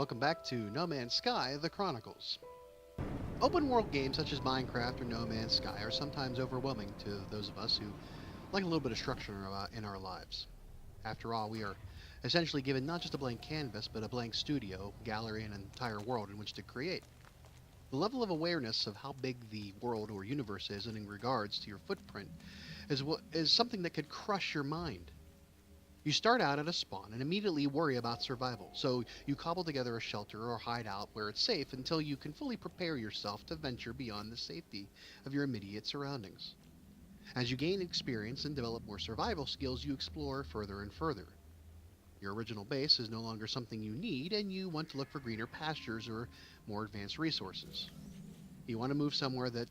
Welcome back to No Man's Sky, The Chronicles. Open world games such as Minecraft or No Man's Sky are sometimes overwhelming to those of us who like a little bit of structure in our lives. After all, we are essentially given not just a blank canvas, but a blank studio, gallery, and an entire world in which to create. The level of awareness of how big the world or universe is and in regards to your footprint is something that could crush your mind. You start out at a spawn and immediately worry about survival, so you cobble together a shelter or hideout where it's safe until you can fully prepare yourself to venture beyond the safety of your immediate surroundings. As you gain experience and develop more survival skills, you explore further and further. Your original base is no longer something you need, and you want to look for greener pastures or more advanced resources. You want to move somewhere that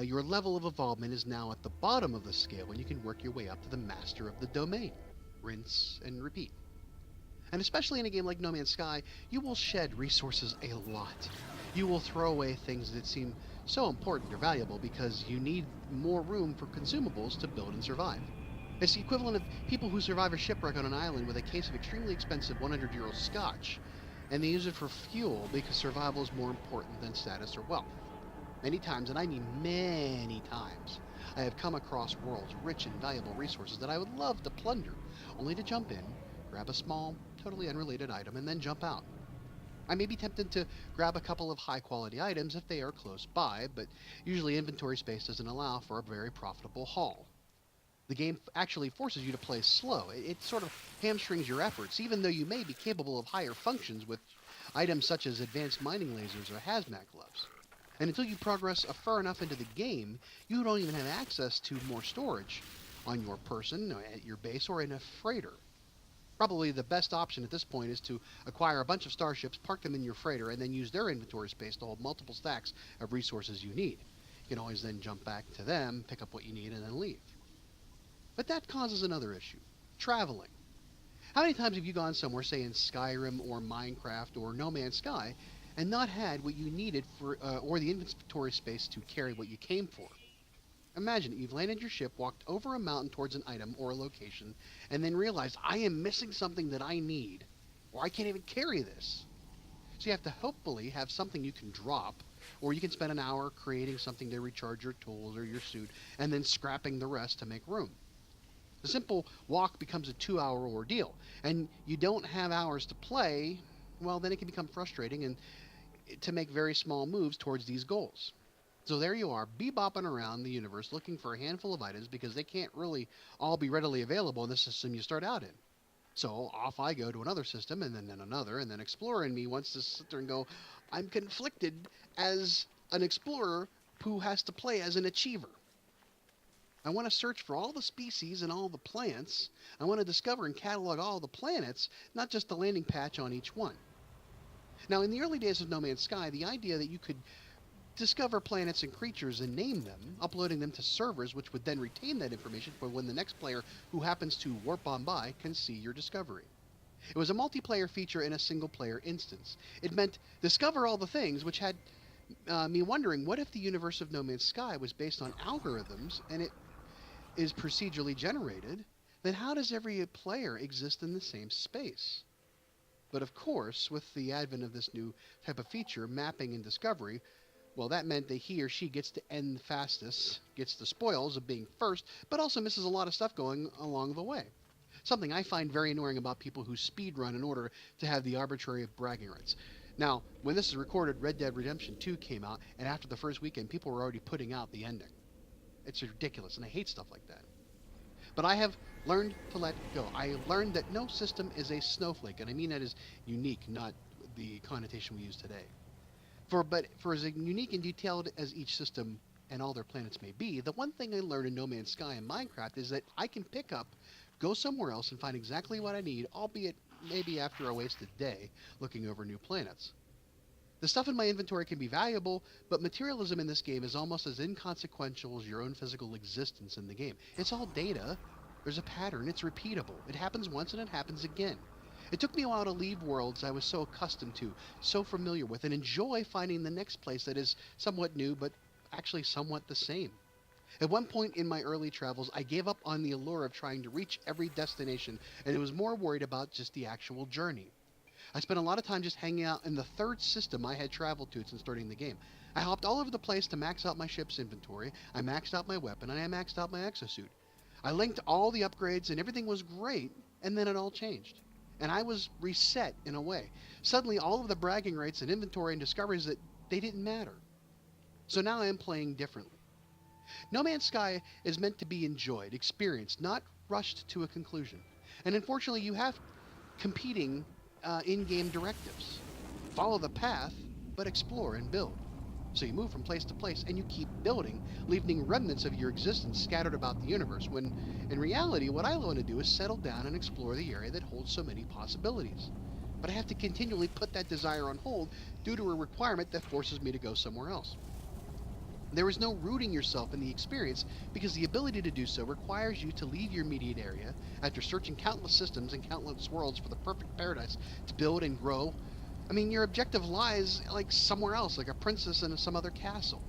your level of involvement is now at the bottom of the scale, and you can work your way up to the master of the domain. Rinse and repeat. And especially in a game like No Man's Sky, you will shed resources a lot. You will throw away things that seem so important or valuable because you need more room for consumables to build and survive. It's the equivalent of people who survive a shipwreck on an island with a case of extremely expensive 100-euro scotch, and they use it for fuel because survival is more important than status or wealth. Many times, and I mean many times, I have come across worlds rich in valuable resources that I would love to plunder, only to jump in, grab a small, totally unrelated item, and then jump out. I may be tempted to grab a couple of high-quality items if they are close by, but usually inventory space doesn't allow for a very profitable haul. The game actually forces you to play slow. It sort of hamstrings your efforts, even though you may be capable of higher functions with items such as advanced mining lasers or hazmat gloves. And until you progress far enough into the game, you don't even have access to more storage on your person, at your base, or in a freighter. Probably the best option at this point is to acquire a bunch of starships, park them in your freighter, and then use their inventory space to hold multiple stacks of resources you need. You can always then jump back to them, pick up what you need, and then leave. But that causes another issue. Traveling. How many times have you gone somewhere, say in Skyrim or Minecraft or No Man's Sky, and not had what you needed for, or the inventory space to carry what you came for? Imagine it. You've landed your ship, walked over a mountain towards an item or a location, and then realized, I am missing something that I need, or I can't even carry this. So you have to hopefully have something you can drop, or you can spend an hour creating something to recharge your tools or your suit, and then scrapping the rest to make room. The simple walk becomes a 2-hour ordeal, and you don't have hours to play, well, then it can become frustrating and to make very small moves towards these goals. So there you are, bebopping around the universe looking for a handful of items because they can't really all be readily available in the system you start out in. So off I go to another system, and then another, and then Explorer in me wants to sit there and go, I'm conflicted as an explorer who has to play as an achiever. I want to search for all the species and all the plants. I want to discover and catalog all the planets, not just the landing patch on each one. Now, in the early days of No Man's Sky, the idea that you could discover planets and creatures and name them, uploading them to servers which would then retain that information for when the next player who happens to warp on by can see your discovery. It was a multiplayer feature in a single-player instance. It meant discover all the things, which had me wondering, what if the universe of No Man's Sky was based on algorithms and it is procedurally generated? Then how does every player exist in the same space? But of course, with the advent of this new type of feature, mapping and discovery, well, that meant that he or she gets to end fastest, gets the spoils of being first, but also misses a lot of stuff going along the way. Something I find very annoying about people who speedrun in order to have the arbitrary bragging rights. Now, when this is recorded, Red Dead Redemption 2 came out, and after the first weekend, people were already putting out the ending. It's ridiculous, and I hate stuff like that. But I have learned to let go. I have learned that no system is a snowflake, and I mean that as unique, not the connotation we use today. But for as unique and detailed as each system and all their planets may be, the one thing I learned in No Man's Sky and Minecraft is that I can pick up, go somewhere else, and find exactly what I need, albeit maybe after a wasted day looking over new planets. The stuff in my inventory can be valuable, but materialism in this game is almost as inconsequential as your own physical existence in the game. It's all data. There's a pattern. It's repeatable. It happens once and it happens again. It took me a while to leave worlds I was so accustomed to, so familiar with, and enjoy finding the next place that is somewhat new, but actually somewhat the same. At one point in my early travels, I gave up on the allure of trying to reach every destination, and was more worried about just the actual journey. I spent a lot of time just hanging out in the third system I had traveled to since starting the game. I hopped all over the place to max out my ship's inventory, I maxed out my weapon, and I maxed out my exosuit. I linked all the upgrades and everything was great, and then it all changed. And I was reset in a way. Suddenly all of the bragging rights and inventory and discoveries that they didn't matter. So now I am playing differently. No Man's Sky is meant to be enjoyed, experienced, not rushed to a conclusion. And unfortunately, you have competing in-game directives. Follow the path, but explore and build. So you move from place to place and you keep building, leaving remnants of your existence scattered about the universe, when in reality what I want to do is settle down and explore the area that holds so many possibilities. But I have to continually put that desire on hold due to a requirement that forces me to go somewhere else. There is no rooting yourself in the experience because the ability to do so requires you to leave your immediate area after searching countless systems and countless worlds for the perfect paradise to build and grow. I mean, your objective lies like somewhere else, like a princess in some other castle.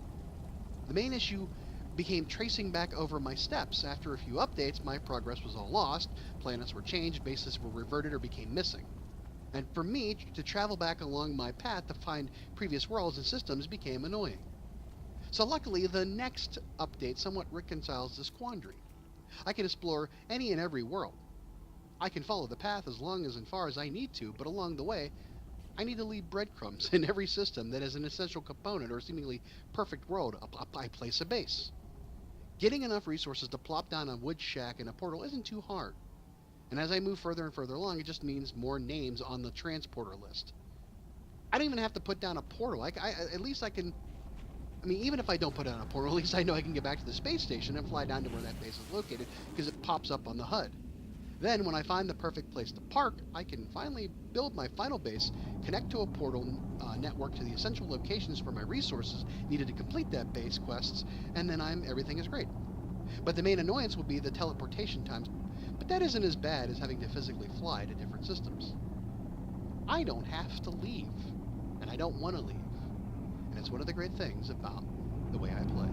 The main issue became tracing back over my steps. After a few updates, my progress was all lost, planets were changed, bases were reverted or became missing. And for me, to travel back along my path to find previous worlds and systems became annoying. So luckily, the next update somewhat reconciles this quandary. I can explore any and every world. I can follow the path as long as and far as I need to, but along the way, I need to leave breadcrumbs in every system that is an essential component or seemingly perfect world. I place a base. Getting enough resources to plop down a wood shack and a portal isn't too hard. And as I move further and further along, it just means more names on the transporter list. I don't even have to put down a portal. At least I can... I mean, even if I don't put down a portal, at least I know I can get back to the space station and fly down to where that base is located, because it pops up on the HUD. Then, when I find the perfect place to park, I can finally build my final base, connect to a portal network to the essential locations for my resources needed to complete that base quests, and then everything is great. But the main annoyance will be the teleportation times, but that isn't as bad as having to physically fly to different systems. I don't have to leave, and I don't want to leave. And it's one of the great things about the way I play.